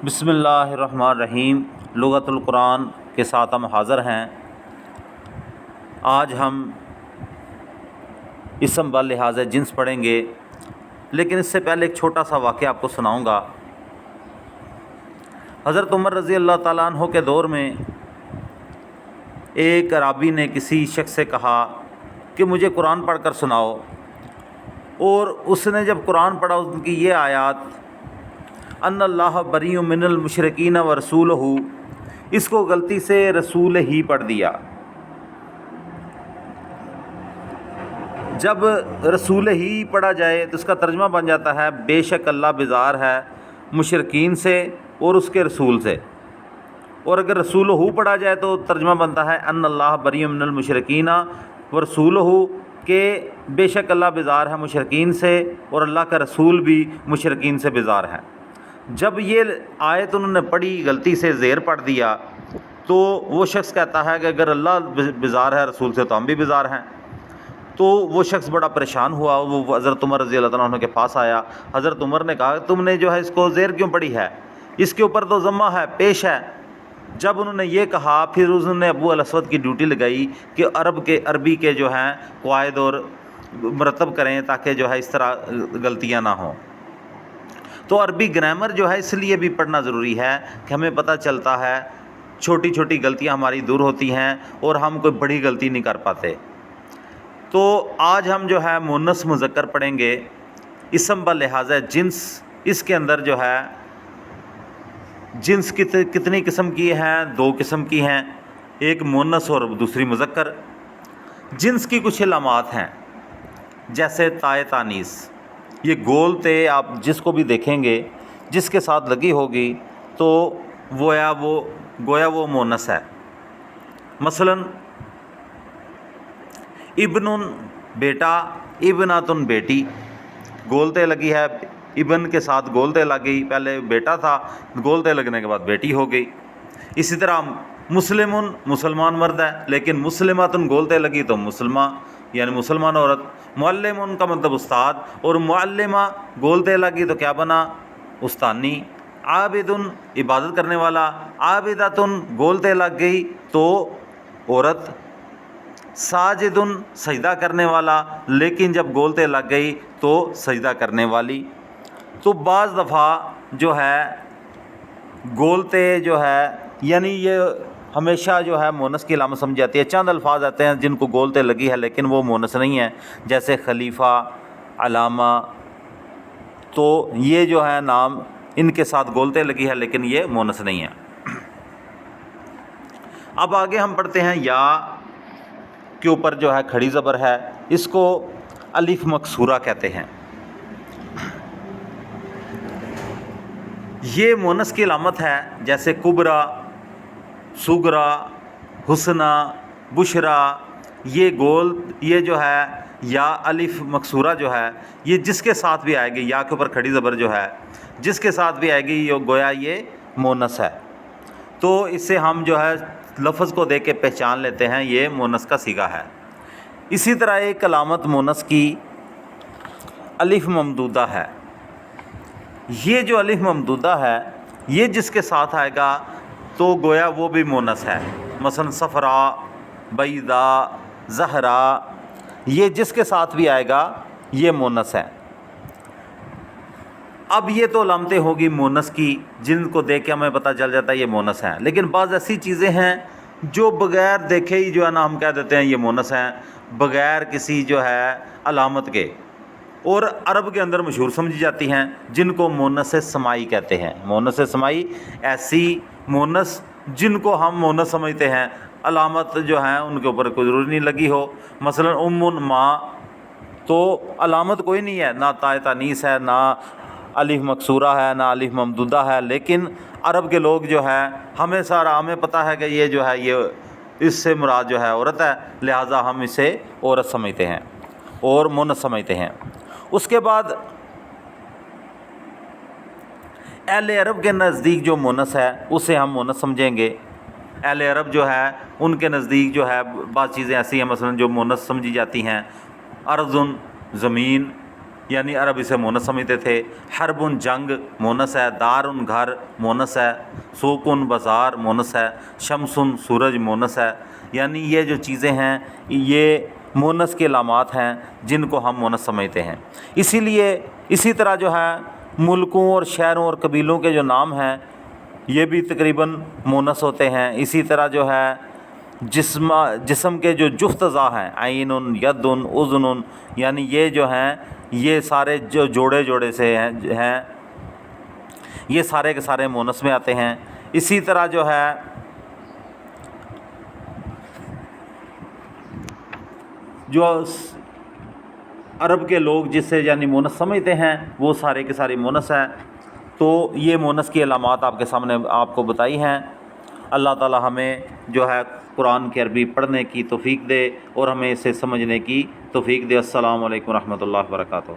بسم اللہ الرحمن الرحیم۔ لغت القرآن کے ساتھ ہم حاضر ہیں۔ آج ہم اسم باللحاظ جنس پڑھیں گے، لیکن اس سے پہلے ایک چھوٹا سا واقعہ آپ کو سناؤں گا۔ حضرت عمر رضی اللہ تعالیٰ عنہ کے دور میں ایک اعرابی نے کسی شخص سے کہا کہ مجھے قرآن پڑھ کر سناؤ، اور اس نے جب قرآن پڑھا ان کی یہ آیات ان اللہ بری من المشرکین و رسولہ، اس کو غلطی سے رسول ہی پڑھ دیا۔ جب رسول ہی پڑھا جائے تو اس کا ترجمہ بن جاتا ہے بے شک اللہ بیزار ہے مشرکین سے اور اس کے رسول سے، اور اگر رسول ہو پڑھا جائے تو ترجمہ بنتا ہے ان اللہ بری من المشرکین و رسولہ، کہ بے شک اللہ بیزار ہے مشرکین سے اور اللہ کا رسول بھی مشرکین سے بیزار ہے۔ جب یہ آیت انہوں نے پڑھی غلطی سے زیر پڑھ دیا تو وہ شخص کہتا ہے کہ اگر اللہ بیزار ہے رسول سے تو ہم بھی بیزار ہیں۔ تو وہ شخص بڑا پریشان ہوا، وہ حضرت عمر رضی اللہ تعالیٰ عنہ کے پاس آیا۔ حضرت عمر نے کہا تم نے جو ہے اس کو زیر کیوں پڑھی ہے، اس کے اوپر تو ضمہ ہے، پیش ہے۔ جب انہوں نے یہ کہا پھر انہوں نے ابو الاسود کی ڈیوٹی لگائی کہ عربی کے جو ہیں قواعد اور مرتب کریں تاکہ جو ہے اس طرح غلطیاں نہ ہوں۔ تو عربی گرامر جو ہے اس لیے بھی پڑھنا ضروری ہے کہ ہمیں پتہ چلتا ہے چھوٹی چھوٹی غلطیاں ہماری دور ہوتی ہیں اور ہم کوئی بڑی غلطی نہیں کر پاتے۔ تو آج ہم جو ہے مؤنث مذکر پڑھیں گے، اسم باللحاظ جنس۔ اس کے اندر جو ہے جنس کتنی قسم کی ہیں؟ دو قسم کی ہیں، ایک مؤنث اور دوسری مذکر۔ جنس کی کچھ علامات ہیں، جیسے تائے تانیث، یہ گول تے آپ جس کو بھی دیکھیں گے جس کے ساتھ لگی ہوگی تو گویا وہ مؤنث ہے۔ مثلا ابن بیٹا، ابناتن بیٹی، گول تے لگی ہے، ابن کے ساتھ گول تے لگ گئی، پہلے بیٹا تھا گول تے لگنے کے بعد بیٹی ہو گئی۔ اسی طرح مسلمن مسلمان مرد ہے، لیکن مسلماتن گول تے لگی تو مسلمہ یعنی مسلمان عورت۔ معلم کا مطلب استاد، اور معلمہ گول تے لگی تو کیا بنا؟ استانی۔ عابد عبادت کرنے والا، عابداتن گول تے لگ گئی تو عورت۔ ساجد سجدہ کرنے والا، لیکن جب گول تے لگ گئی تو سجدہ کرنے والی۔ تو بعض دفعہ جو ہے گول تے جو ہے یعنی یہ ہمیشہ جو ہے مؤنث کی علامت سمجھ جاتی ہے۔ چند الفاظ آتے ہیں جن کو گول تے لگی ہے لیکن وہ مؤنث نہیں ہے، جیسے خلیفہ، علامہ، تو یہ جو ہے نام ان کے ساتھ گول تے لگی ہے لیکن یہ مؤنث نہیں ہے۔ اب آگے ہم پڑھتے ہیں یا کے اوپر جو ہے کھڑی زبر ہے، اس کو الف مکسورہ کہتے ہیں۔ یہ مؤنث کی علامت ہے، جیسے کبرا، سغرا، حسنہ، بشرا۔ یہ جو ہے یا الف مکسورہ جو ہے یہ جس کے ساتھ بھی آئے گی، یا کے اوپر کھڑی زبر جو ہے جس کے ساتھ بھی آئے گی یہ گویا یہ مؤنث ہے۔ تو اس سے ہم جو ہے لفظ کو دیکھ کے پہچان لیتے ہیں یہ مؤنث کا صیغہ ہے۔ اسی طرح ایک علامت مؤنث کی الف ممدودہ ہے۔ یہ جو الف ممدودہ ہے یہ جس کے ساتھ آئے گا تو گویا وہ بھی مؤنث ہے۔ مثلا صفرا، بیضا، زہرا، یہ جس کے ساتھ بھی آئے گا یہ مؤنث ہے۔ اب یہ تو علامتیں ہوگی مؤنث کی جن کو دیکھ کے ہمیں پتہ چل جاتا ہے یہ مؤنث ہیں، لیکن بعض ایسی چیزیں ہیں جو بغیر دیکھے ہی جو ہے نا ہم کہہ دیتے ہیں یہ مؤنث ہیں، بغیر کسی جو ہے علامت کے، اور عرب کے اندر مشہور سمجھی جاتی ہیں، جن کو مؤنث سماعی کہتے ہیں۔ مؤنث سماعی ایسی مؤنث جن کو ہم مؤنث سمجھتے ہیں، علامت جو ہیں ان کے اوپر کوئی ضروری نہیں لگی ہو۔ مثلا ماں، تو علامت کوئی نہیں ہے، نہ تائے تانیث ہے، نہ الف مکسورہ ہے، نہ الف ممدودہ ہے، لیکن عرب کے لوگ جو ہے ہمیں پتہ ہے کہ یہ جو ہے یہ اس سے مراد جو ہے عورت ہے، لہٰذا ہم اسے عورت سمجھتے ہیں اور مؤنث سمجھتے ہیں۔ اس کے بعد اہل عرب کے نزدیک جو مؤنث ہے اسے ہم مؤنث سمجھیں گے۔ اہل عرب جو ہے ان کے نزدیک جو ہے بعض چیزیں ایسی ہیں مثلا جو مؤنث سمجھی جاتی ہیں، ارض زمین، یعنی عرب اسے مونس سمجھتے تھے۔ حربن جنگ مونس ہے، دارن گھر مونس ہے، سوکن بازار مونس ہے، شمسن سورج مونس ہے۔ یعنی یہ جو چیزیں ہیں یہ مونس کے علامات ہیں جن کو ہم مونس سمجھتے ہیں۔ اسی لیے اسی طرح جو ہے ملکوں اور شہروں اور قبیلوں کے جو نام ہیں یہ بھی تقریباً مونس ہوتے ہیں۔ اسی طرح جو ہے جسم کے جو جفت اعضاء ہیں، عین، ید، اذن، یعنی یہ جو ہیں یہ سارے جو جوڑے سے ہیں یہ سارے کے سارے مونس میں آتے ہیں۔ اسی طرح جو ہے جو عرب کے لوگ جس سے یعنی مونس سمجھتے ہیں وہ سارے کے سارے مونس ہیں۔ تو یہ مونس کی علامات آپ کے سامنے آپ کو بتائی ہیں۔ اللہ تعالی ہمیں جو ہے قرآن کی عربی پڑھنے کی توفیق دے اور ہمیں اسے سمجھنے کی توفیق دے۔ السلام علیکم ورحمۃ اللہ وبرکاتہ۔